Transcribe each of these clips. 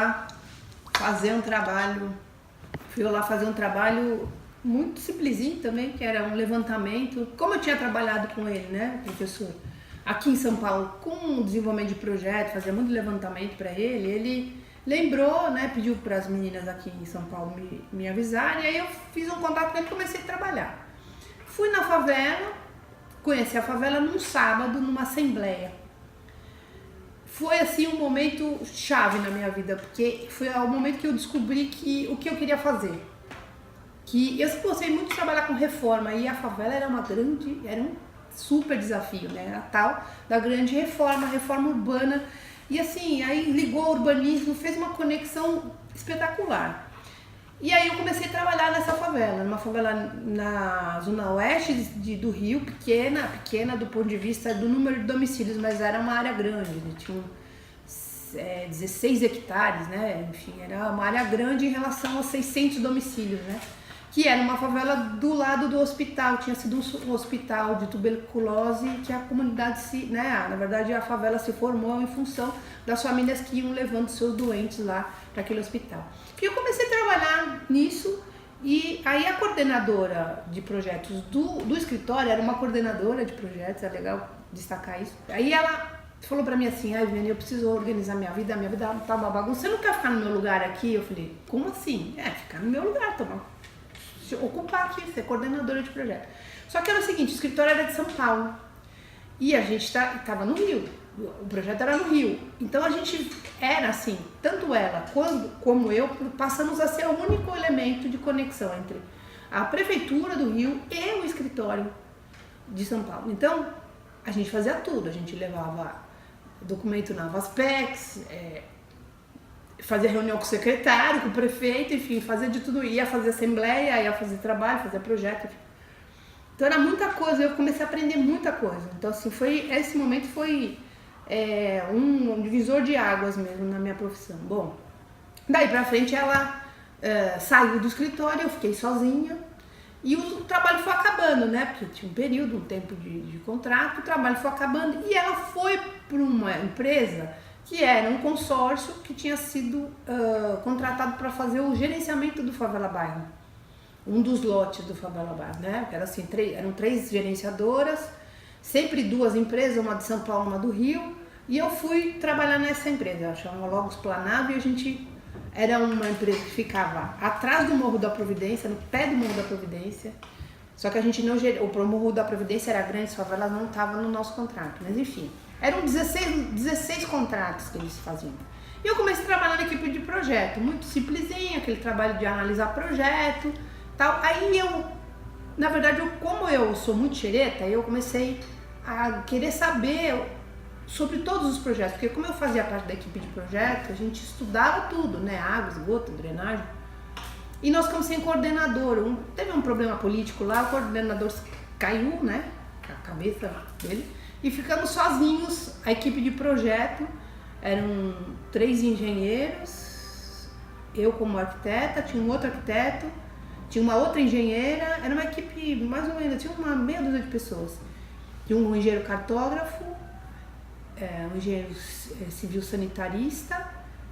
lá fazer um trabalho muito simplesinho também, que era um levantamento. Como eu tinha trabalhado com ele, né, professor, aqui em São Paulo, com o desenvolvimento de projeto, fazia muito levantamento para ele lembrou, né, pediu para as meninas aqui em São Paulo me avisarem, e aí eu fiz um contato com ele e comecei a trabalhar. Fui na favela, conheci a favela num sábado, numa assembleia. Foi assim um momento chave na minha vida, porque foi o momento que eu descobri o que eu queria fazer. Que eu sempre gostei muito de trabalhar com reforma, e a favela era um super desafio, né? A tal da grande reforma urbana. E assim, aí ligou o urbanismo, fez uma conexão espetacular. E aí eu comecei a trabalhar nessa favela, numa favela na zona oeste do Rio, pequena do ponto de vista do número de domicílios, mas era uma área grande, né? Tinha 16 hectares, né? Enfim, era uma área grande em relação a 600 domicílios, né? Que era uma favela do lado do hospital, tinha sido um hospital de tuberculose, que a comunidade na verdade a favela se formou em função das famílias que iam levando seus doentes lá para aquele hospital. E eu comecei a trabalhar nisso, e aí a coordenadora de projetos do escritório era uma coordenadora de projetos, é legal destacar isso. Aí ela falou para mim assim: Viviane, eu preciso organizar minha vida tá uma bagunça, você não quer ficar no meu lugar aqui? Eu falei: como assim? Ficar no meu lugar, ocupar aqui, ser coordenadora de projeto. Só que era o seguinte, o escritório era de São Paulo e a gente estava no Rio, o projeto era no Rio, então a gente era assim, tanto ela como eu passamos a ser o único elemento de conexão entre a prefeitura do Rio e o escritório de São Paulo. Então a gente fazia tudo, a gente levava documento na Vaspex, fazia reunião com o secretário, com o prefeito, enfim, fazia de tudo, ia fazer assembleia, ia fazer trabalho, fazia projeto, enfim. Então era muita coisa, eu comecei a aprender muita coisa. Então assim, esse momento foi um divisor de águas mesmo na minha profissão. Bom, daí pra frente ela saiu do escritório, eu fiquei sozinha e o trabalho foi acabando, né? Porque tinha um período, um tempo de contrato, o trabalho foi acabando e ela foi para uma empresa que era um consórcio que tinha sido contratado para fazer o gerenciamento do Favela Bairro, um dos lotes do Favela Bairro, né? Era assim, eram 3 gerenciadoras, sempre 2 empresas, uma de São Paulo, uma do Rio, e eu fui trabalhar nessa empresa, chamava Logos Planado, e a gente era uma empresa que ficava atrás do Morro da Providência, no pé do Morro da Providência, só que a gente não o Morro da Providência era grande, as favelas não estavam no nosso contrato, mas enfim. Eram 16 contratos que eles faziam. E eu comecei a trabalhar na equipe de projeto, muito simplesinho, aquele trabalho de analisar projeto, tal. Aí na verdade, como eu sou muito xereta, eu comecei a querer saber sobre todos os projetos, porque como eu fazia parte da equipe de projeto, a gente estudava tudo, né? Água, esgoto, drenagem. E nós ficamos sem coordenador. Teve um problema político lá, o coordenador caiu, né? A cabeça dele. E ficamos sozinhos, a equipe de projeto, eram 3 engenheiros, eu como arquiteta, tinha um outro arquiteto, tinha uma outra engenheira, era uma equipe mais ou menos, tinha uma meia dúzia de pessoas. Tinha um engenheiro cartógrafo, um engenheiro civil sanitarista,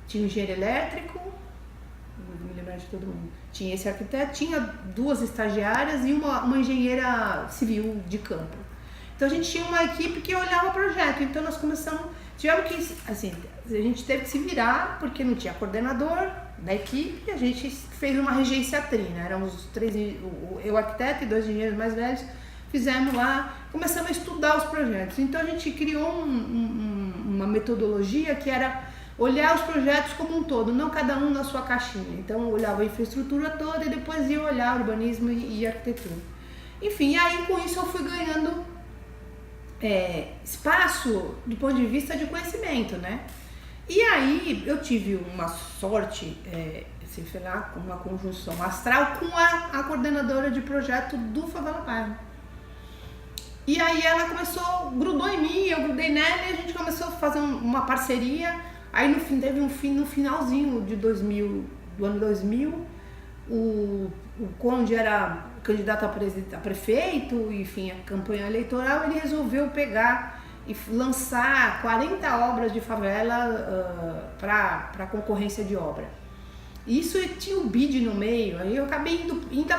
tinha um engenheiro elétrico, não me lembro de todo mundo. Tinha esse arquiteto, tinha 2 estagiárias e uma engenheira civil de campo. Então a gente tinha uma equipe que olhava o projeto, então nós tivemos que, assim, a gente teve que se virar, porque não tinha coordenador da equipe, e a gente fez uma regência trina, éramos 3, eu arquiteto e 2 engenheiros mais velhos, fizemos lá, começamos a estudar os projetos. Então a gente criou uma metodologia que era olhar os projetos como um todo, não cada um na sua caixinha. Então eu olhava a infraestrutura toda e depois ia olhar urbanismo e arquitetura. Enfim, aí com isso eu fui ganhando espaço do ponto de vista de conhecimento, né? E aí eu tive uma sorte, sei lá, com uma conjunção astral com a coordenadora de projeto do Favela Bairro. E aí ela grudou em mim, eu grudei nela e a gente começou a fazer uma parceria. Aí no finalzinho do ano 2000, o Conde era candidato a prefeito, enfim, a campanha eleitoral, ele resolveu pegar e lançar 40 obras de favela para concorrência de obra. Isso tinha o BID no meio, aí eu acabei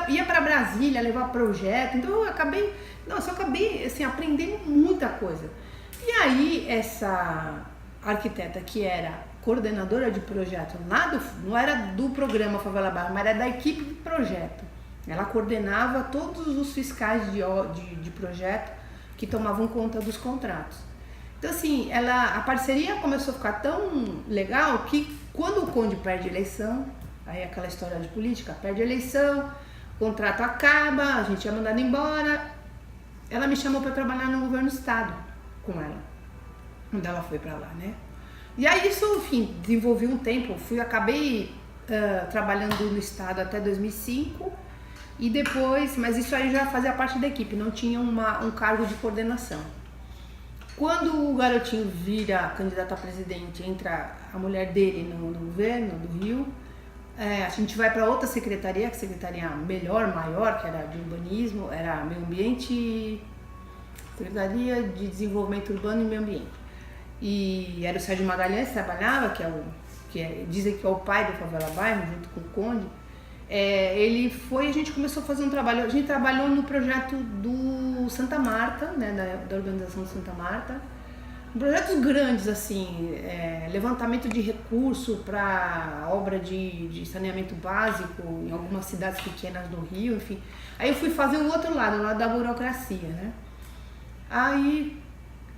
ia para Brasília levar projeto, então eu acabei assim, aprendendo muita coisa. E aí essa arquiteta que era coordenadora de projeto, não era do programa Favela Bairro, mas era da equipe de projeto. Ela coordenava todos os fiscais de projeto que tomavam conta dos contratos. Então assim, a parceria começou a ficar tão legal que quando o Conde perde a eleição, aí aquela história de política, perde a eleição, o contrato acaba, a gente é mandado embora, ela me chamou para trabalhar no governo do estado com ela, quando ela foi para lá, né? E aí isso, enfim, desenvolvi um tempo, acabei trabalhando no estado até 2005 e depois, mas isso aí já fazia parte da equipe, não tinha um cargo de coordenação. Quando o garotinho vira candidato a presidente, entra a mulher dele no governo do Rio, a gente vai para outra secretaria, que é a secretaria maior, que era de urbanismo, era meio ambiente, Secretaria de Desenvolvimento Urbano e Meio Ambiente. E era o Sérgio Magalhães que trabalhava, dizem que é o pai do Favela Bairro, junto com o Conde. Ele foi, a gente começou a fazer um trabalho, a gente trabalhou no projeto do Santa Marta, né, da organização Santa Marta, projetos grandes assim, levantamento de recurso para obra de saneamento básico em algumas cidades pequenas do Rio, enfim. Aí eu fui fazer o outro lado, o lado da burocracia, né? Aí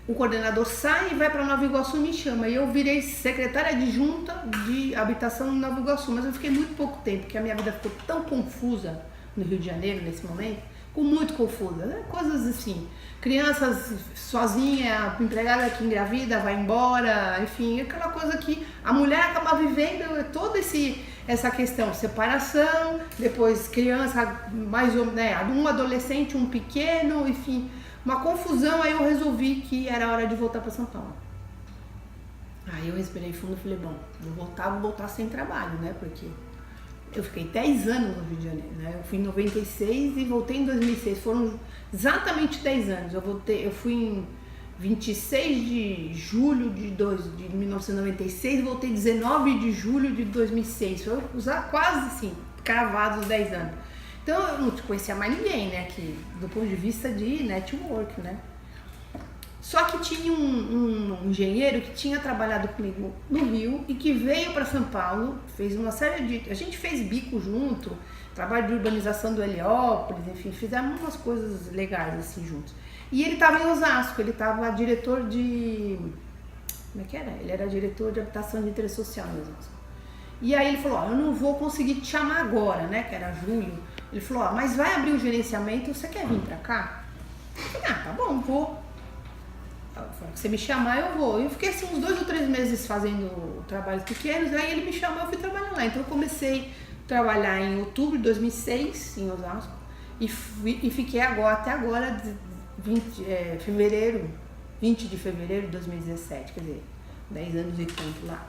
o coordenador sai e vai para Nova Iguaçu e me chama. E eu virei secretária adjunta de habitação em Nova Iguaçu, mas eu fiquei muito pouco tempo, porque a minha vida ficou tão confusa no Rio de Janeiro nesse momento, muito confusa, né? Coisas assim, crianças sozinha, empregada que engravida, vai embora, enfim, aquela coisa que a mulher acaba vivendo toda essa questão, separação, depois criança, um adolescente, um pequeno, enfim, uma confusão. Aí eu resolvi que era hora de voltar para São Paulo. Aí eu respirei fundo e falei, bom, vou voltar sem trabalho, né, porque eu fiquei 10 anos no Rio de Janeiro, né? Eu fui em 96 e voltei em 2006, foram exatamente 10 anos. Eu fui em 26 de julho de 1996 e voltei 19 de julho de 2006, foi quase assim, cravados os 10 anos. Então eu não conhecia mais ninguém, né, que, do ponto de vista de network, né? Só que tinha um engenheiro que tinha trabalhado comigo no Rio e que veio para São Paulo, fez uma série de... A gente fez bico junto, trabalho de urbanização do Heliópolis, enfim, fizemos umas coisas legais assim juntos. E ele estava em Osasco, ele estava diretor de... Como é que era? Ele era diretor de habitação de interesse social em Osasco. E aí ele falou, eu não vou conseguir te chamar agora, né, que era julho. Ele falou, mas vai abrir o gerenciamento, você quer vir para cá? Eu falei, tá bom, vou. Se você me chamar, eu vou. Eu fiquei assim uns 2 ou 3 meses fazendo trabalhos pequenos, aí ele me chamou, eu fui trabalhar lá. Então eu comecei a trabalhar em outubro de 2006, em Osasco, e fiquei até agora, 20 de fevereiro de 2017, quer dizer, 10 anos e tanto lá.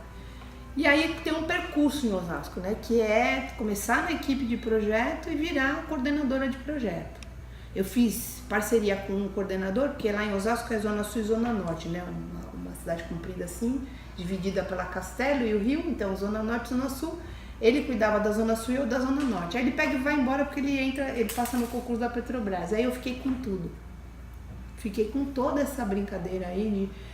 E aí tem um percurso em Osasco, né, que é começar na equipe de projeto e virar coordenadora de projeto. Eu fiz parceria com um coordenador, porque lá em Osasco é Zona Sul e Zona Norte, né? Uma cidade comprida assim, dividida pela Castelo e o Rio, então Zona Norte e Zona Sul. Ele cuidava da Zona Sul e eu da Zona Norte. Aí ele pega e vai embora porque ele passa no concurso da Petrobras. Aí eu fiquei com tudo. Fiquei com toda essa brincadeira aí de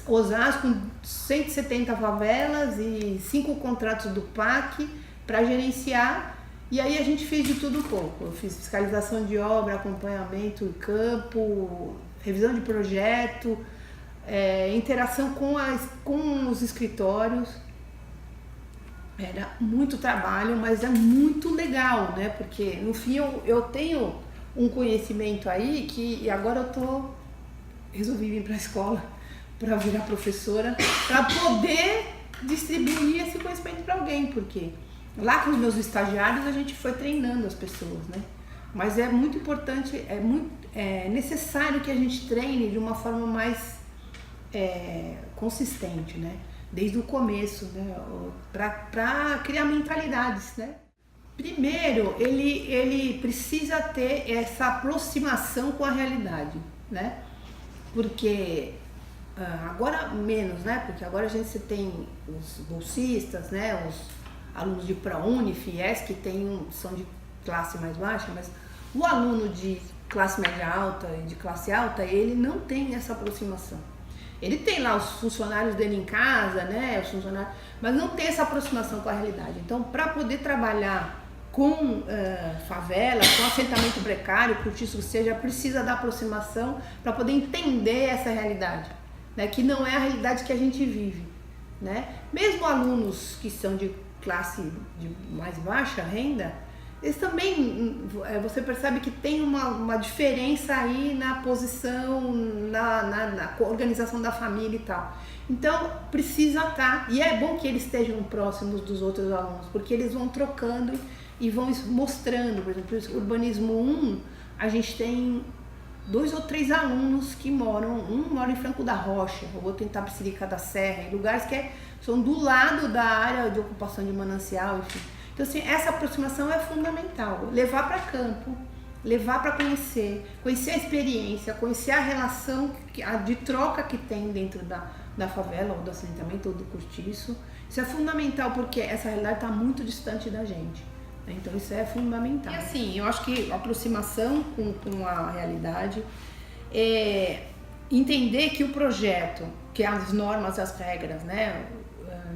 Osasco, 170 favelas e 5 contratos do PAC para gerenciar. E aí a gente fez de tudo um pouco. Eu fiz fiscalização de obra, acompanhamento em campo, revisão de projeto, interação com os escritórios. Era muito trabalho, mas é muito legal, né? Porque no fim eu tenho um conhecimento aí que agora resolvi vir para a escola para virar professora, para poder distribuir esse conhecimento para alguém, porque lá com os meus estagiários a gente foi treinando as pessoas, né? Mas é muito importante, é necessário que a gente treine de uma forma mais consistente, né? Desde o começo, né? Para criar mentalidades, né? Primeiro, ele precisa ter essa aproximação com a realidade, né? Porque agora menos, né? Porque agora a gente tem os bolsistas, né? Os alunos de ProUni, FIES, que são de classe mais baixa, mas o aluno de classe média alta e de classe alta, ele não tem essa aproximação. Ele tem lá os funcionários dele em casa, né? Os funcionários, mas não tem essa aproximação com a realidade. Então, para poder trabalhar com favela, com assentamento precário, cortiço, que seja, precisa da aproximação para poder entender essa realidade, né? Que não é a realidade que a gente vive, né? Mesmo alunos que são de classe de mais baixa renda, eles também, você percebe que tem uma diferença aí na posição, na organização da família e tal. Então, precisa estar, e é bom que eles estejam próximos dos outros alunos, porque eles vão trocando e vão mostrando. Por exemplo, Urbanismo 1, a gente tem 2 ou 3 alunos que moram, um mora em Franco da Rocha, o outro em Tapicirica da Serra, em lugares que são do lado da área de ocupação de manancial, enfim. Então, assim, essa aproximação é fundamental, levar para campo, levar para conhecer a experiência, conhecer a relação de troca que tem dentro da favela, ou do assentamento, ou do cortiço. Isso é fundamental, porque essa realidade está muito distante da gente. Então, isso é fundamental. E assim, eu acho que a aproximação com a realidade, entender que o projeto, que as normas, as regras, né,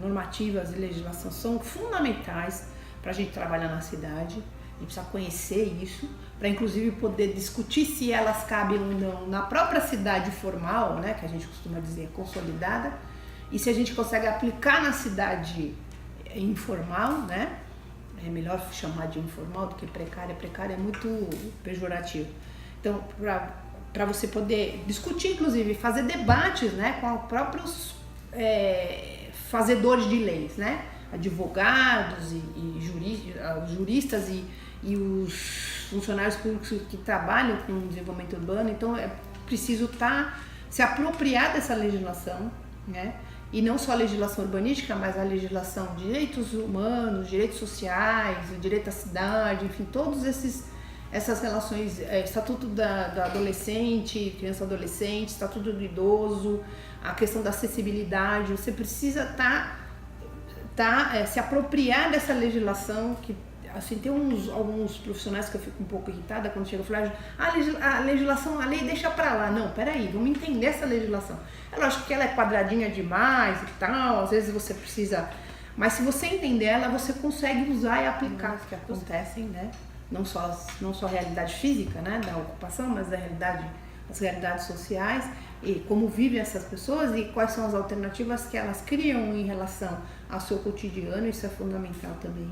normativas e legislação são fundamentais para a gente trabalhar na cidade. A gente precisa conhecer isso, para inclusive poder discutir se elas cabem ou não na própria cidade formal, né, que a gente costuma dizer consolidada, e se a gente consegue aplicar na cidade informal, né? É melhor chamar de informal do que precária. Precária é muito pejorativo. Então, para você poder discutir, inclusive, fazer debates, né, com os próprios fazedores de leis, né, advogados e juristas e os funcionários públicos que trabalham com desenvolvimento urbano. Então, é preciso se apropriar dessa legislação, né? E não só a legislação urbanística, mas a legislação de direitos humanos, direitos sociais, o direito à cidade, enfim, todas essas relações, estatuto da adolescente, criança e adolescente, estatuto do idoso, a questão da acessibilidade. Você precisa se apropriar dessa legislação que, assim, tem alguns profissionais que eu fico um pouco irritada quando chegam e falam: a legislação, a lei deixa pra lá. Não, peraí, vamos entender essa legislação. É lógico que ela é quadradinha demais e tal, às vezes você precisa, mas se você entender ela, você consegue usar e aplicar as que acontecem, né? Não só a realidade física, né, da ocupação, mas as realidades sociais, e como vivem essas pessoas e quais são as alternativas que elas criam em relação ao seu cotidiano. Isso é fundamental também.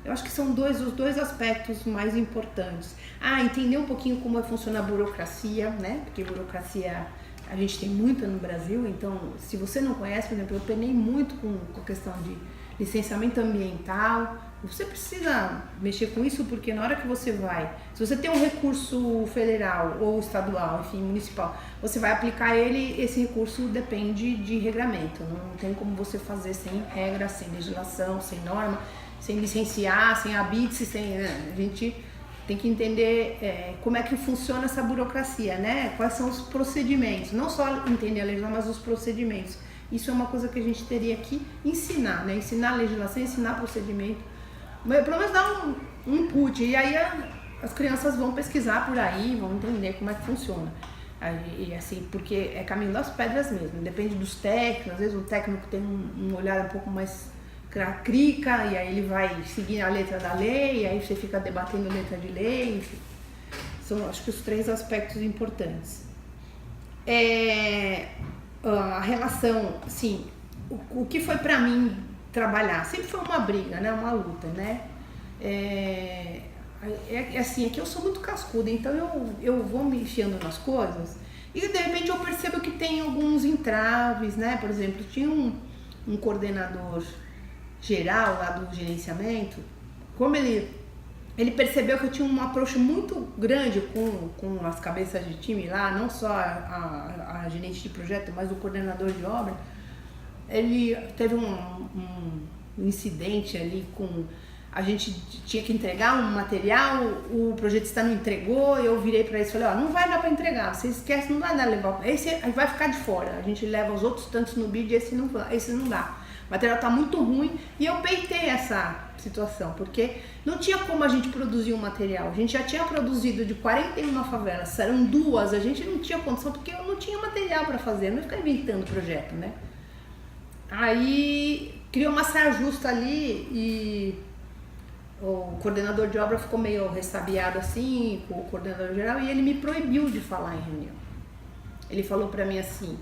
Eu acho que são os dois aspectos mais importantes. Entender um pouquinho como funciona a burocracia, né? Porque burocracia a gente tem muita no Brasil, então se você não conhece, por exemplo, eu penei muito com a questão de licenciamento ambiental. Você precisa mexer com isso, porque na hora que você se você tem um recurso federal ou estadual, enfim, municipal, você vai aplicar ele, esse recurso depende de regramento. Não tem como você fazer sem regra, sem legislação, sem norma, sem licenciar, sem habite, a gente tem que entender como é que funciona essa burocracia, né? Quais são os procedimentos, não só entender a legislação, mas os procedimentos. Isso é uma coisa que a gente teria que ensinar, né? Ensinar a legislação, ensinar procedimento, mas pelo menos dar um input, e aí as crianças vão pesquisar por aí, vão entender como é que funciona. E assim, porque é caminho das pedras mesmo, depende dos técnicos. Às vezes o técnico tem um olhar um pouco mais crica, e aí ele vai seguir a letra da lei, e aí você fica debatendo a letra de lei, enfim. São, acho que, os 3 aspectos importantes. A relação, assim, o que foi pra mim trabalhar? Sempre foi uma briga, né? Uma luta, né? Assim, é que eu sou muito cascuda, então eu vou me enfiando nas coisas e de repente eu percebo que tem alguns entraves, né? Por exemplo, tinha um coordenador geral lá do gerenciamento, como ele percebeu que eu tinha um approach muito grande com as cabeças de time lá, não só a gerente de projeto, mas o coordenador de obra. Ele teve um incidente ali com a gente tinha que entregar um material, o projetista não entregou, eu virei para eles e falei, ó, não vai dar para entregar, você esquece, não vai dar levar, esse vai ficar de fora, a gente leva os outros tantos no bid, esse não dá. O material tá muito ruim e eu peitei essa situação, porque não tinha como a gente produzir um material. A gente já tinha produzido de 41 favelas, eram 2, a gente não tinha condição porque eu não tinha material para fazer, não ia ficar inventando projeto, né? Aí criou uma saia justa ali e o coordenador de obra ficou meio ressabiado assim com o coordenador geral e ele me proibiu de falar em reunião. Ele falou para mim assim,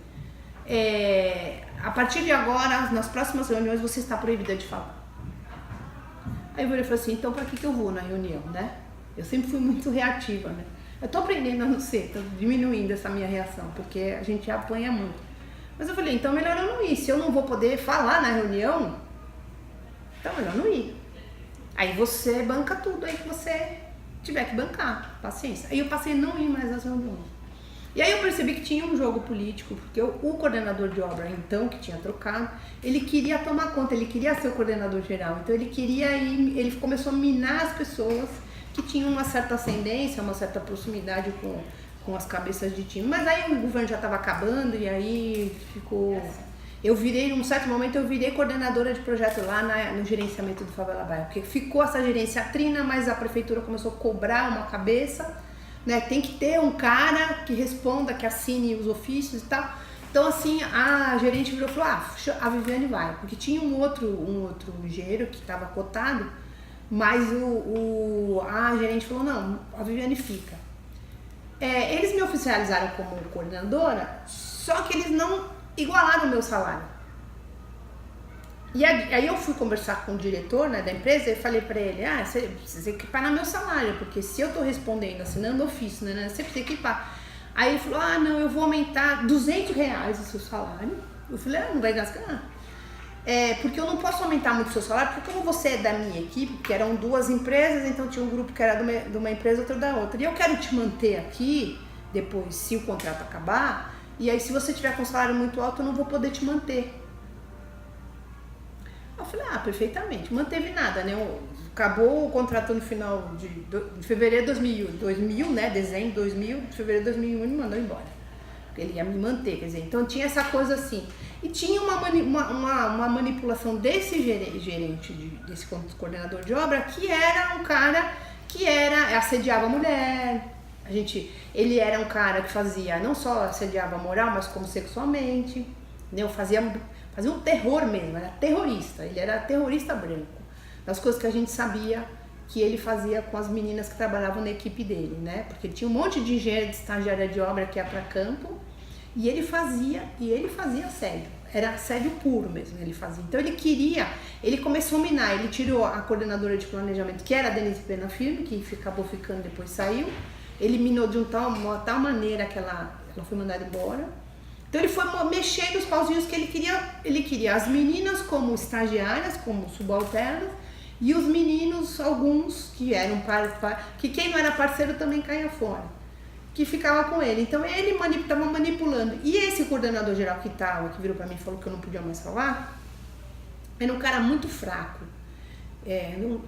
a partir de agora, nas próximas reuniões, você está proibida de falar. Aí eu falei assim, então para que eu vou na reunião, né? Eu sempre fui muito reativa, né? Eu tô aprendendo a não ser, tô diminuindo essa minha reação, porque a gente apanha muito. Mas eu falei, então melhor eu não ir. Se eu não vou poder falar na reunião, então melhor não ir. Aí você banca tudo aí que você tiver que bancar, paciência. Aí eu passei a não ir mais às reuniões. E aí eu percebi que tinha um jogo político, porque o coordenador de obra, então, que tinha trocado, ele queria tomar conta, ele queria ser o coordenador geral. Então ele queria ir, ele começou a minar as pessoas que tinham uma certa ascendência, uma certa proximidade com as cabeças de time. Mas aí o governo já estava acabando e aí ficou... num certo momento eu virei coordenadora de projeto lá no gerenciamento do Favela Bairro, porque ficou essa gerência trina, mas a prefeitura começou a cobrar uma cabeça, né? Tem que ter um cara que responda, que assine os ofícios e tal. Então assim, a gerente virou e falou, a Viviane vai, porque tinha um outro engenheiro que estava cotado, mas a gerente falou, não, a Viviane fica. Eles me oficializaram como coordenadora, só que eles não igualaram o meu salário. E aí eu fui conversar com o diretor, né, da empresa e falei pra ele, você precisa equipar meu salário, porque se eu tô respondendo, assinando ofício, né, você precisa equipar. Aí ele falou, não, eu vou aumentar R$200 o seu salário. Eu falei, não vai gastar. Porque eu não posso aumentar muito o seu salário, porque como você é da minha equipe, porque eram 2 empresas, então tinha um grupo que era de uma empresa, outro da outra. E eu quero te manter aqui, depois, se o contrato acabar, e aí se você tiver com um salário muito alto, eu não vou poder te manter. Eu falei, perfeitamente. Manteve nada, né? Acabou o contrato no final de fevereiro de 2000, né? Dezembro de 2000, de fevereiro de 2001 ele me mandou embora. Porque ele ia me manter, quer dizer, então tinha essa coisa assim. E tinha uma manipulação desse gerente, desse coordenador de obra, que era um cara que assediava a mulher. Ele era um cara que fazia, não só assediava moral, mas como sexualmente, né? Fazia um terror mesmo, era terrorista, ele era terrorista branco, das coisas que a gente sabia que ele fazia com as meninas que trabalhavam na equipe dele, né? Porque ele tinha um monte de engenheiro de estagiária de obra que ia para campo e ele fazia assédio, era assédio puro mesmo, ele fazia. Então ele começou a minar, ele tirou a coordenadora de planejamento, que era a Denise Pena Firme, que acabou ficando, depois saiu, ele minou de uma tal maneira que ela foi mandada embora. Então ele foi mexendo os pauzinhos que ele queria as meninas como estagiárias, como subalternas, e os meninos, alguns que eram que quem não era parceiro também caía fora, que ficava com ele. Então ele estava manipulando. E esse coordenador geral que virou para mim e falou que eu não podia mais falar, era um cara muito fraco.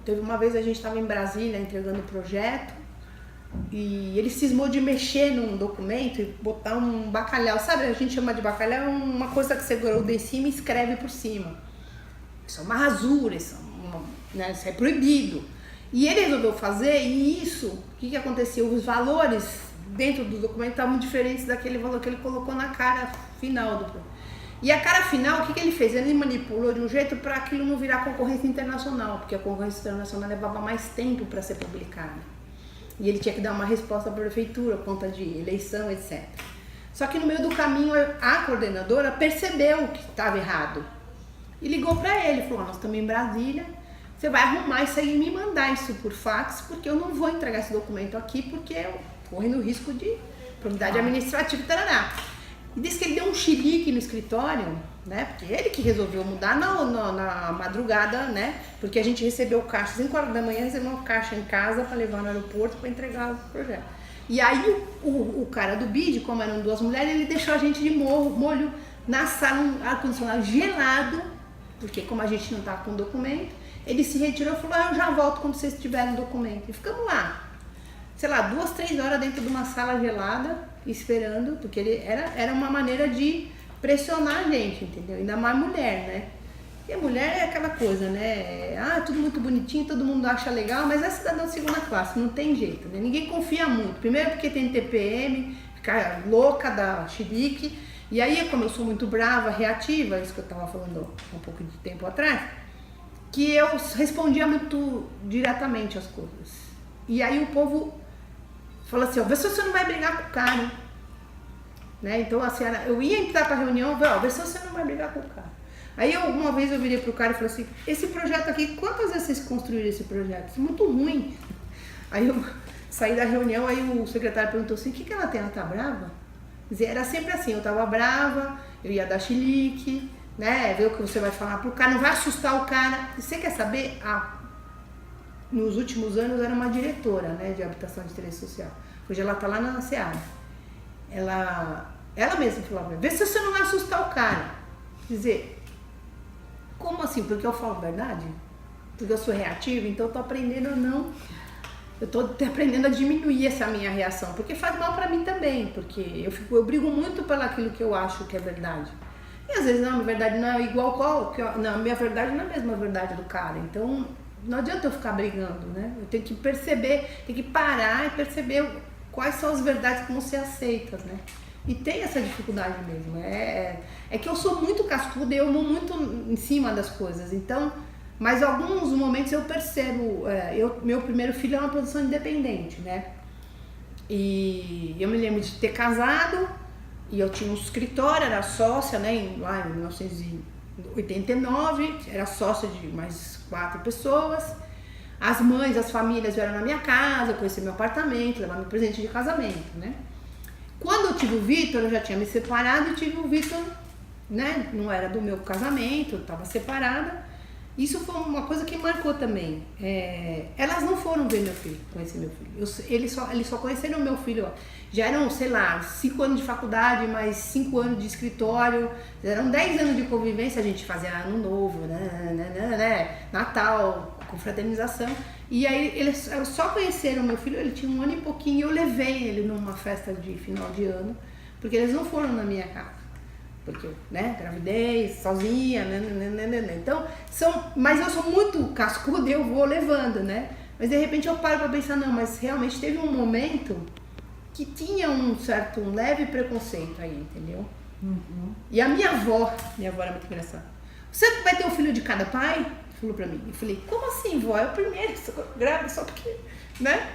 Teve uma vez a gente estava em Brasília entregando o projeto, e ele cismou de mexer num documento e botar um bacalhau, sabe? A gente chama de bacalhau uma coisa que você gruda em cima e escreve por cima. Isso é uma rasura, isso é proibido. E ele resolveu fazer, e isso, o que aconteceu? Os valores dentro do documento estavam diferentes daquele valor que ele colocou na cara final do documento. E a cara final, o que ele fez? Ele manipulou de um jeito para aquilo não virar concorrência internacional, porque a concorrência internacional levava mais tempo para ser publicada. E ele tinha que dar uma resposta para a prefeitura, conta de eleição, etc. Só que no meio do caminho, a coordenadora percebeu que estava errado. E ligou para ele, falou, nós estamos em Brasília, você vai arrumar isso aí e me mandar isso por fax, porque eu não vou entregar esse documento aqui, porque eu correndo risco de probidade administrativa, tarará. E disse que ele deu um chilique no escritório, né? Porque ele que resolveu mudar na madrugada, né? Porque a gente recebeu caixa, 5 horas da manhã, recebeu uma caixa em casa para levar no aeroporto para entregar o projeto. E aí o cara do BID, como eram 2 mulheres, ele deixou a gente de molho na sala, um ar-condicionado gelado, porque como a gente não estava com documento, ele se retirou e falou, eu já volto quando vocês tiverem o documento. E ficamos lá, sei lá, 2, 3 horas dentro de uma sala gelada, esperando, porque ele era uma maneira de pressionar a gente, entendeu? Ainda mais mulher, né? E a mulher é aquela coisa, né? Tudo muito bonitinho, todo mundo acha legal, mas é cidadão de segunda classe, não tem jeito, né? Ninguém confia muito. Primeiro porque tem TPM, fica louca da chilique. E aí, como eu sou muito brava, reativa, isso que eu estava falando um pouco de tempo atrás, que eu respondia muito diretamente as coisas. E aí o povo falou assim, vê se você não vai brigar com o cara. Né? Então, assim, eu ia entrar para a reunião, vê se você não vai brigar com o cara. Aí uma vez eu virei pro cara e falei assim, esse projeto aqui, quantas vezes vocês construíram esse projeto? Isso é muito ruim. Aí eu saí da reunião, aí o secretário perguntou assim, o que ela tem? Ela tá brava? Quer dizer, era sempre assim, eu tava brava, eu ia dar chilique, né? Ver o que você vai falar pro cara, não vai assustar o cara. E você quer saber? Nos últimos anos era uma diretora, né, de habitação de interesse social. Hoje ela tá lá na Seara. Ela mesma falava, vê se você não vai assustar o cara. Quer dizer, como assim? Porque eu falo a verdade? Porque eu sou reativa, então eu tô aprendendo a não... Eu tô aprendendo a diminuir essa minha reação, porque faz mal pra mim também, porque eu brigo muito pelo aquilo que eu acho que é verdade. E às vezes, não, a minha verdade não é igual não, a minha verdade não é a mesma verdade do cara, então não adianta eu ficar brigando, né? Eu tenho que perceber, tenho que parar e perceber quais são as verdades que vão ser aceitas, né? E tem essa dificuldade mesmo, é que eu sou muito cascuda e eu vou muito em cima das coisas, então, mas em alguns momentos eu percebo, meu primeiro filho é uma produção independente, né, e eu me lembro de ter casado, e eu tinha um escritório, era sócia, né, lá em 1989, era sócia de mais 4 pessoas, as mães, as famílias vieram na minha casa, conheci meu apartamento, levaram meu presente de casamento, né. Quando eu tive o Vitor, eu já tinha me separado e tive o Vitor, né? Não era do meu casamento, eu estava separada. Isso foi uma coisa que marcou também. Elas não foram ver meu filho, conhecer meu filho. Eles só conheceram meu filho, ó. Já eram, sei lá, 5 anos de faculdade, mais 5 anos de escritório. Eram 10 anos de convivência, a gente fazia ano novo, né? Natal, confraternização. E aí eles só conheceram meu filho, ele tinha 1 ano e pouquinho, e eu levei ele numa festa de final de ano, porque eles não foram na minha casa. Porque, né, gravidez, sozinha, né. Então, mas eu sou muito cascuda e eu vou levando, né. Mas de repente eu paro pra pensar, não, mas realmente teve um momento que tinha um leve preconceito aí, entendeu? Uhum. E a minha avó era muito engraçada. Você vai ter um filho de cada pai? Falou pra mim. Eu falei, como assim, vó? É o primeiro, grávida, só porque, né?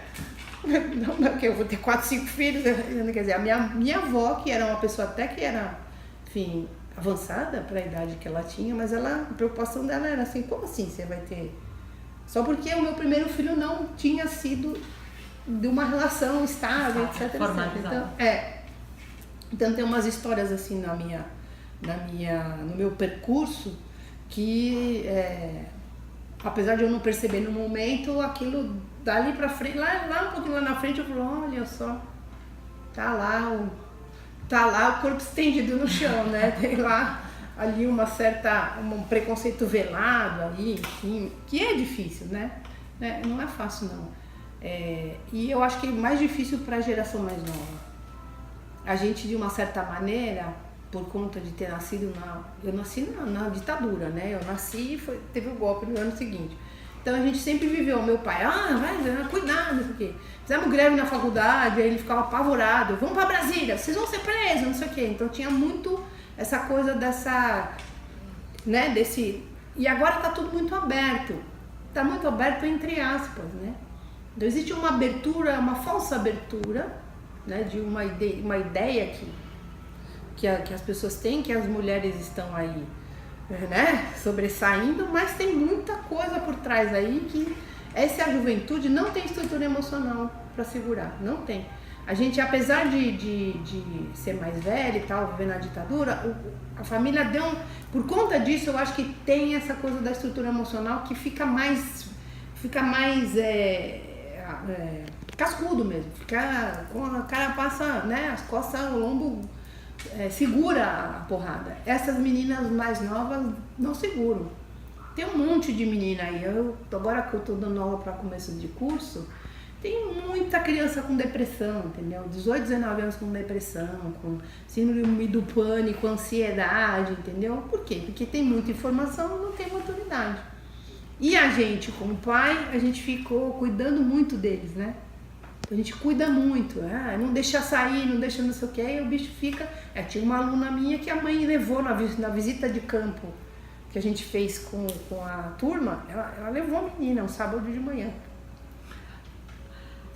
Não, que eu vou ter 4, 5 filhos. Quer dizer, a minha avó, que era uma pessoa até que era, enfim, avançada para a idade que ela tinha, mas a preocupação dela era assim, como assim você vai ter? Só porque o meu primeiro filho não tinha sido de uma relação estável, etc. Então tem umas histórias assim no meu percurso que, apesar de eu não perceber no momento, aquilo dali pra frente, lá um pouquinho lá na frente, eu falo, olha só, tá lá o corpo estendido no chão, né? Tem lá ali um preconceito velado ali, enfim, que é difícil, né? Não é fácil não. E eu acho que é mais difícil para a geração mais nova. A gente, de uma certa maneira, por conta de ter nascido eu nasci na ditadura, né? Eu nasci e teve o golpe no ano seguinte. Então a gente sempre viveu, meu pai, vai, cuidado, não sei o quê. Fizemos greve na faculdade, aí ele ficava apavorado, vamos pra Brasília, vocês vão ser presos, não sei o quê. Então tinha muito essa coisa e agora tá tudo muito aberto. Tá muito aberto entre aspas, né? Então existe uma abertura, uma falsa abertura, né? De uma ideia que as pessoas têm, que as mulheres estão aí, né, sobressaindo, mas tem muita coisa por trás aí que essa juventude não tem estrutura emocional para segurar, não tem. A gente, apesar de ser mais velha e tal, viver na ditadura, a família por conta disso, eu acho que tem essa coisa da estrutura emocional que fica mais cascudo mesmo, a cara passa, né, as costas, o lombo segura a porrada. Essas meninas mais novas não seguram. Tem um monte de menina aí. Agora que eu tô dando aula para começo de curso, tem muita criança com depressão, entendeu? 18, 19 anos com depressão, com síndrome do pânico, ansiedade, entendeu? Por quê? Porque tem muita informação e não tem maturidade. E a gente, como pai, a gente ficou cuidando muito deles, né? A gente cuida muito, não deixa sair, não deixa não sei o que, aí o bicho fica... tinha uma aluna minha que a mãe levou na visita de campo que a gente fez com a turma, ela levou a menina um sábado de manhã.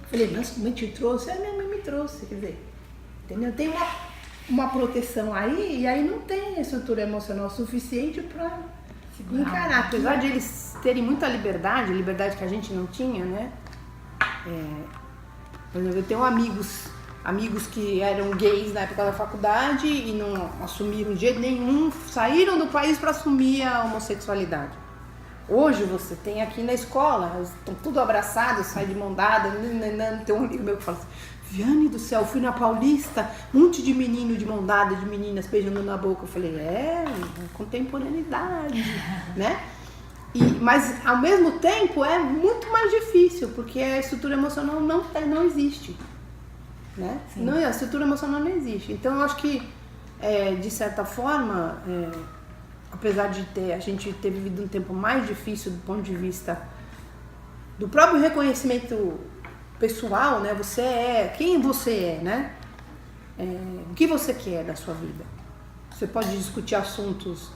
Falei, mas mãe te trouxe? Minha mãe me trouxe, quer dizer, entendeu? Tem uma proteção aí, e aí não tem estrutura emocional suficiente para encarar. Apesar de eles terem muita liberdade que a gente não tinha, né? Por exemplo, eu tenho amigos que eram gays na época da faculdade e não assumiram de jeito nenhum, saíram do país para assumir a homossexualidade. Hoje você tem aqui na escola, estão tudo abraçados, saem de mão dada. Tem um amigo meu que fala assim, Viane do céu, fui na Paulista, um monte de menino de mão dada, de meninas beijando na boca. Eu falei, contemporaneidade, né? Mas ao mesmo tempo é muito mais difícil, porque a estrutura emocional não existe, né? Não, a estrutura emocional não existe. Então eu acho que, de certa forma, apesar de a gente ter vivido um tempo mais difícil do ponto de vista do próprio reconhecimento pessoal, né? Você é quem você é, né? O que você quer da sua vida. Você pode discutir assuntos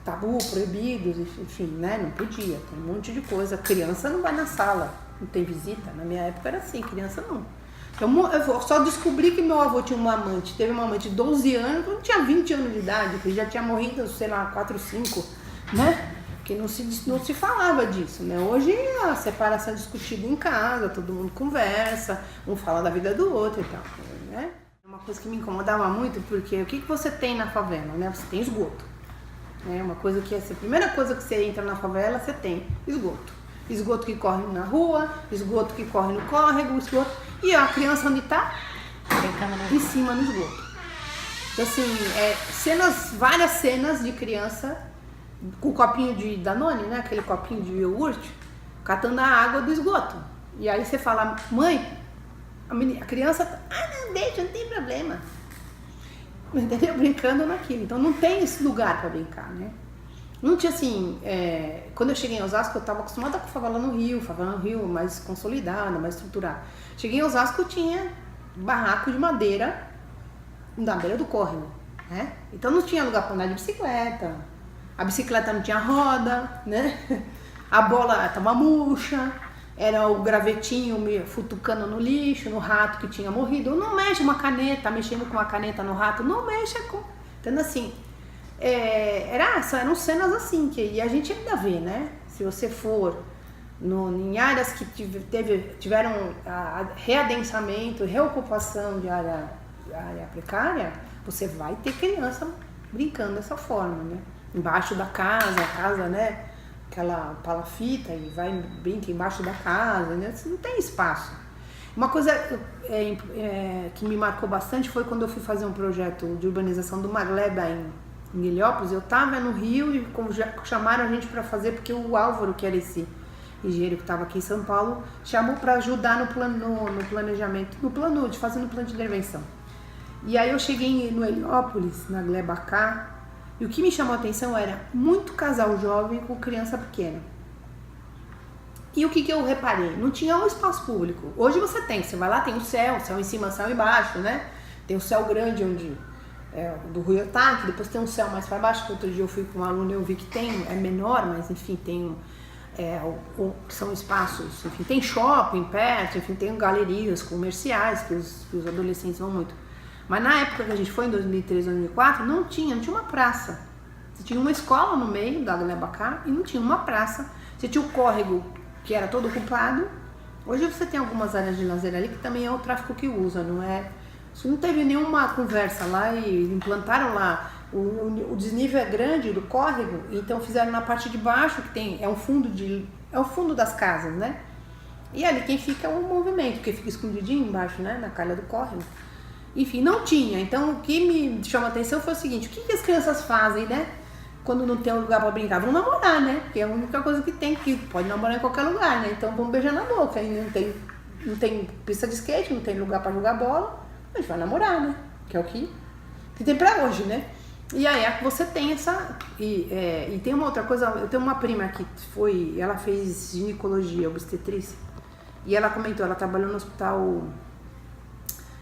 tabu, proibidos, enfim, né? Não podia, tem um monte de coisa. Criança não vai na sala, não tem visita. Na minha época era assim, criança não. Então, eu só descobri que meu avô tinha uma amante, teve uma amante de 12 anos, quando tinha 20 anos de idade, que já tinha morrido, sei lá, 4, 5, né? Porque não se falava disso, né? Hoje a separação é discutida em casa, todo mundo conversa, um fala da vida do outro e tal, né? Uma coisa que me incomodava muito, porque o que você tem na favela, né? Você tem esgoto. Uma coisa que a primeira coisa que você entra na favela, você tem esgoto. Esgoto que corre na rua, esgoto que corre no córrego, esgoto. E a criança onde tá? Em cima no esgoto. Então assim, várias cenas de criança com copinho de Danone, né? Aquele copinho de iogurte, catando a água do esgoto. E aí você fala, mãe, a criança, não, deixa, não tem problema. Entendeu? Brincando naquilo. Então não tem esse lugar para brincar, né? Não tinha assim, quando eu cheguei em Osasco, eu estava acostumada com a favela no Rio mais consolidada, mais estruturada. Cheguei em Osasco, tinha barraco de madeira na beira do córrego, né? Então não tinha lugar para andar de bicicleta, a bicicleta não tinha roda, né? A bola estava murcha, era o gravetinho me futucando no lixo, no rato que tinha morrido. Não mexe uma caneta, mexendo com a caneta no rato, não mexa com... Então assim... eram cenas assim, e a gente ainda vê, né? Se você for em áreas que tiveram readensamento, reocupação de área precária, você vai ter criança brincando dessa forma, né? Embaixo da casa, a casa, né? Aquela palafita e brinca embaixo da casa, né? Você não tem espaço. Uma coisa que me marcou bastante foi quando eu fui fazer um projeto de urbanização do Magleba em Heliópolis. Eu estava no Rio e chamaram a gente para fazer, porque o Álvaro, que era esse engenheiro que estava aqui em São Paulo, chamou para ajudar no planejamento, fazendo o plano de intervenção. E aí eu cheguei no Heliópolis, na Glebacá, e o que me chamou a atenção era muito casal jovem com criança pequena. E o que eu reparei? Não tinha um espaço público. Hoje você vai lá, tem o céu em cima, céu embaixo, né? Tem o céu grande onde... do Rio Otaque, depois tem um céu mais para baixo, que outro dia eu fui com um aluno e eu vi que é menor, mas enfim, tem são espaços, enfim, tem shopping perto, enfim, tem galerias comerciais que os adolescentes vão muito. Mas na época que a gente foi, em 2003, 2004, não tinha uma praça. Você tinha uma escola no meio da Glebacá e não tinha uma praça. Você tinha o córrego, que era todo ocupado. Hoje você tem algumas áreas de lazer ali, que também é o tráfico que usa, não é? Não teve nenhuma conversa lá e implantaram lá. O desnível é grande do córrego, então fizeram na parte de baixo, que é o fundo das casas, né? E ali quem fica é o movimento, que fica escondidinho embaixo, né? Na calha do córrego. Enfim, não tinha. Então o que me chamou a atenção foi o seguinte: o que as crianças fazem, né? quando não tem um lugar pra brincar, vamos namorar, né? Que é a única coisa que tem, que pode namorar em qualquer lugar, né? Então vamos beijar na boca. Aí não tem pista de skate, não tem lugar pra jogar bola, a gente vai namorar, né? Que é o que tem pra hoje, né? E aí você tem essa... E tem uma outra coisa, eu tenho uma prima que ela fez ginecologia, obstetrícia, e ela comentou, ela trabalhou no hospital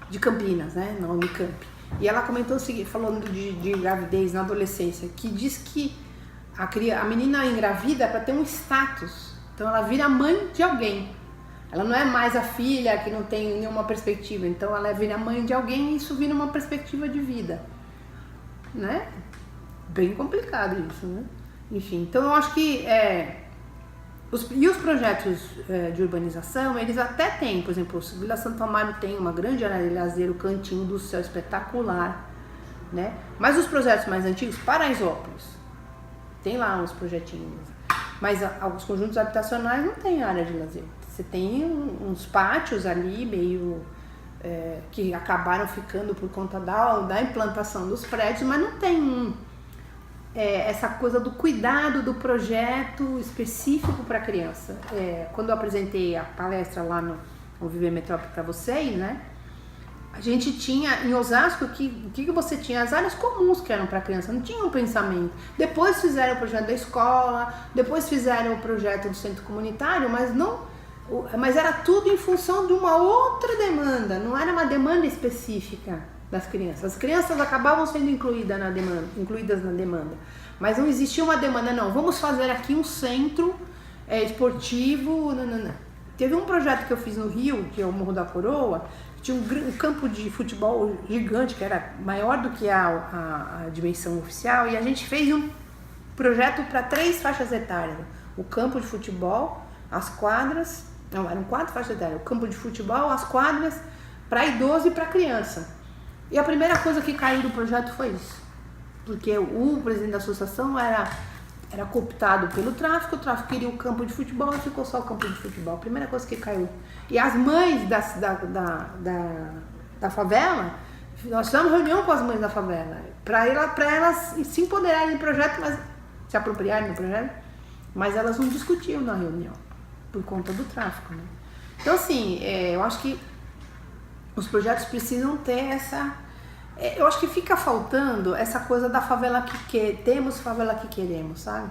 de Campinas, né? Na Unicamp. E ela comentou o seguinte, falando de gravidez na adolescência, que diz que a menina engravida para ter um status. Então ela vira mãe de alguém. Ela não é mais a filha que não tem nenhuma perspectiva. Então ela vira mãe de alguém e isso vira uma perspectiva de vida. Né? Bem complicado isso, né? Enfim, então eu acho que os projetos de urbanização, eles até têm, por exemplo, o Vila Santo Amaro tem uma grande área de lazer, o Cantinho do Céu espetacular, né? Mas os projetos mais antigos, Paraisópolis, tem lá uns projetinhos, mas os conjuntos habitacionais não tem área de lazer. Você tem uns pátios ali meio que acabaram ficando por conta da implantação dos prédios, mas não tem essa coisa do cuidado do projeto específico para a criança. Quando eu apresentei a palestra lá no Viver Metrópole para vocês, né? A gente tinha em Osasco o que você tinha? As áreas comuns que eram para a criança, não tinha um pensamento. Depois fizeram o projeto da escola, depois fizeram o projeto do centro comunitário, mas era tudo em função de uma outra demanda, não era uma demanda específica das crianças. As crianças acabavam sendo incluídas na demanda, mas não existia uma demanda, não, vamos fazer aqui um centro esportivo, não. Teve um projeto que eu fiz no Rio, que é o Morro da Coroa, tinha um campo de futebol gigante, que era maior do que a dimensão oficial, e a gente fez um projeto para 3 faixas etárias, o campo de futebol, as quadras, não, eram 4 faixas etárias, o campo de futebol, as quadras, para idoso e para criança. E a primeira coisa que caiu do projeto foi isso, porque o presidente da associação era cooptado pelo tráfico, o tráfico queria o campo de futebol e ficou só o campo de futebol, a primeira coisa que caiu. E as mães da favela, nós fizemos reunião com as mães da favela, para elas se empoderarem do projeto, mas se apropriarem do projeto, mas elas não discutiam na reunião, por conta do tráfico, né? Então assim, eu acho que os projetos precisam ter eu acho que fica faltando essa coisa da favela que temos, favela que queremos, sabe?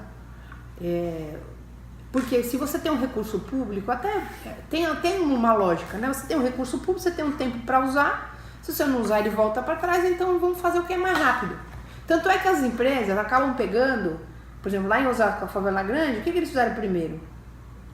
Porque se você tem um recurso público, tem uma lógica, né? Você tem um recurso público, você tem um tempo para usar, se você não usar ele volta para trás, então vamos fazer o que é mais rápido. Tanto é que as empresas acabam pegando, por exemplo, lá em Osasco, a favela grande, o que eles fizeram primeiro?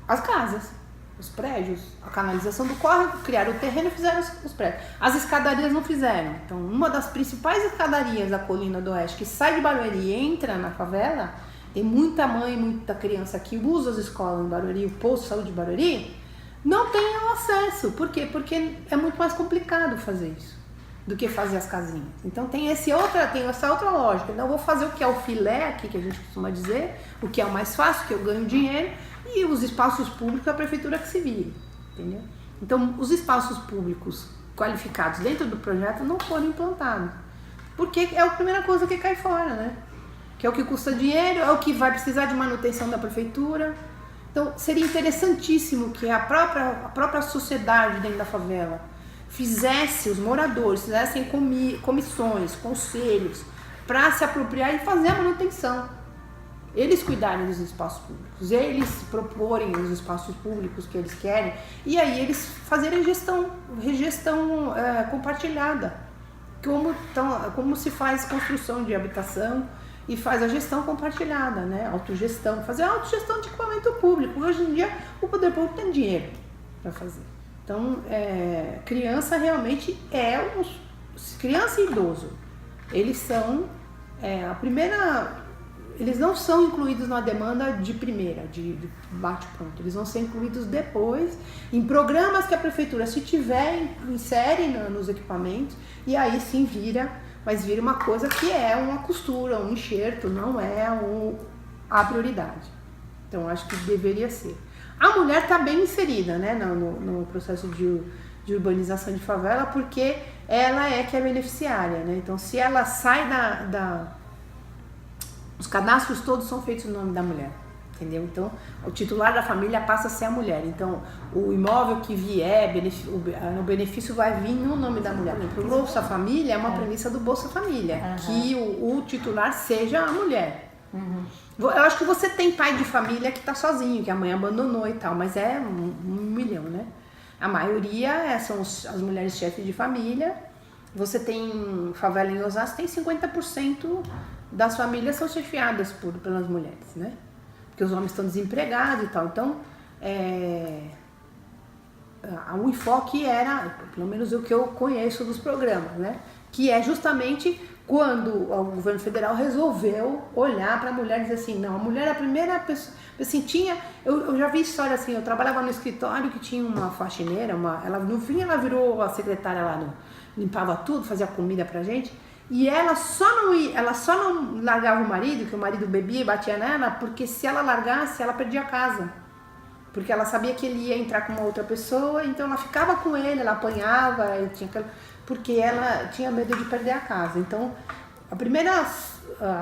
As casas. Os prédios, a canalização do córrego, criaram o terreno e fizeram os prédios. As escadarias não fizeram. Então, uma das principais escadarias da Colina do Oeste que sai de Barueri e entra na favela, tem muita mãe, muita criança que usa as escolas em Barueri, o posto de saúde de Barueri, não tem acesso. Por quê? Porque é muito mais complicado fazer isso do que fazer as casinhas. Então tem essa outra lógica. Então eu vou fazer o que é o filé aqui, que a gente costuma dizer, o que é o mais fácil, que eu ganho dinheiro, e os espaços públicos a prefeitura que se vire, entendeu? Então os espaços públicos qualificados dentro do projeto não foram implantados, porque é a primeira coisa que cai fora, né? Que é o que custa dinheiro, é o que vai precisar de manutenção da prefeitura. Então seria interessantíssimo que a própria sociedade dentro da favela os moradores fizessem comissões, conselhos, para se apropriar e fazer a manutenção. Eles cuidarem dos espaços públicos, eles proporem os espaços públicos que eles querem, e aí eles fazerem gestão compartilhada, como se faz construção de habitação e faz a gestão compartilhada, né? Autogestão, fazer a autogestão de equipamento público. Hoje em dia o poder público tem dinheiro para fazer. Então, criança realmente criança e idoso, eles são eles não são incluídos na demanda de primeira, de bate-pronto. Eles vão ser incluídos depois, em programas que a prefeitura, se tiver, insere nos equipamentos, e aí sim vira uma coisa que é uma costura, um enxerto, não é a prioridade. Então, acho que deveria ser. A mulher está bem inserida, né, no processo de urbanização de favela, porque ela que é beneficiária, né? Então, se ela sai Os cadastros todos são feitos no nome da mulher, entendeu? Então, o titular da família passa a ser a mulher. Então, o imóvel que vier, o benefício vai vir no nome da mulher. O Bolsa Família é uma premissa do Bolsa Família, que o titular seja a mulher. Eu acho que você tem pai de família que tá sozinho, que a mãe abandonou e tal, mas é 1 milhão, né? A maioria são as mulheres chefes de família. Você tem favela em Osasco, tem 50% das famílias são chefiadas pelas mulheres, né? Porque os homens estão desempregados e tal. Então, o enfoque era, pelo menos o que eu conheço dos programas, né? Que é justamente quando o governo federal resolveu olhar para a mulher e dizer assim, não, a mulher é a primeira pessoa, assim, eu já vi história assim, eu trabalhava no escritório que tinha uma faxineira, ela no fim ela virou a secretária lá, limpava tudo, fazia comida pra gente, e ela só não largava o marido, que o marido bebia e batia nela, porque se ela largasse, ela perdia a casa. Porque ela sabia que ele ia entrar com uma outra pessoa, então ela ficava com ele, ela apanhava, porque ela tinha medo de perder a casa. Então, a primeira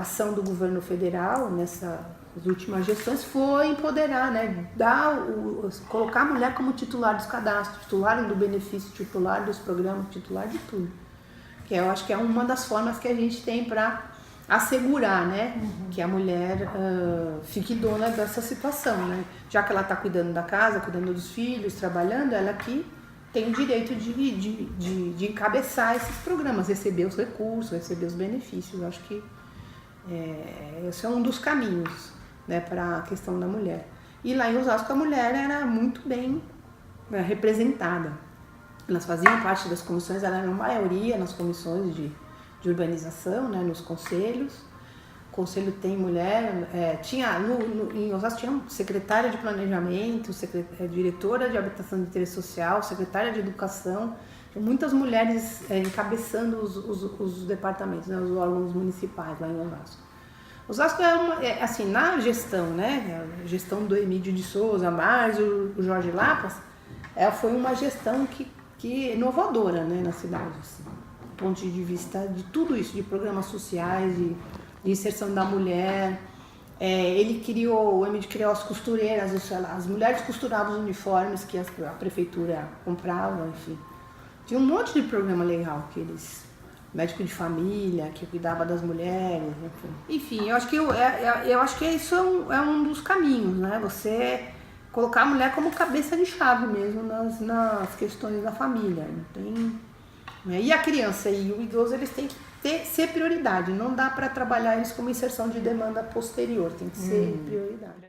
ação do governo federal nessas últimas gestões foi empoderar, né? Colocar a mulher como titular dos cadastros, titular do benefício, titular dos programas, titular de tudo. Que eu acho que é uma das formas que a gente tem para assegurar, né, que a mulher fique dona dessa situação, né? Já que ela está cuidando da casa, cuidando dos filhos, trabalhando, ela que tem o direito de encabeçar esses programas, receber os recursos, receber os benefícios. Eu acho que esse é um dos caminhos, né, para a questão da mulher. E lá em Osasco a mulher era muito bem representada. Elas faziam parte das comissões, ela era a maioria nas comissões de urbanização, né, nos conselhos. O conselho tem mulher, em Osasco tinha secretária de planejamento, diretora de habitação de interesse social, secretária de educação, tinha muitas mulheres encabeçando os departamentos, né, os órgãos municipais lá em Osasco. Osasco assim, na gestão, né, a gestão do Emílio de Souza, mais o Jorge Lapas, foi uma gestão que inovadora, né, na cidade, assim, do ponto de vista de tudo isso, de programas sociais, de inserção da mulher. O Emílio criou as costureiras, as mulheres costuravam os uniformes que a prefeitura comprava, enfim. Tinha um monte de programa legal que médico de família, que cuidava das mulheres, enfim, eu acho que isso é um dos caminhos, né? Você colocar a mulher como cabeça de chave mesmo nas questões da família. Né? E a criança e o idoso, eles têm que ser prioridade, não dá para trabalhar eles como inserção de demanda posterior, tem que ser prioridade.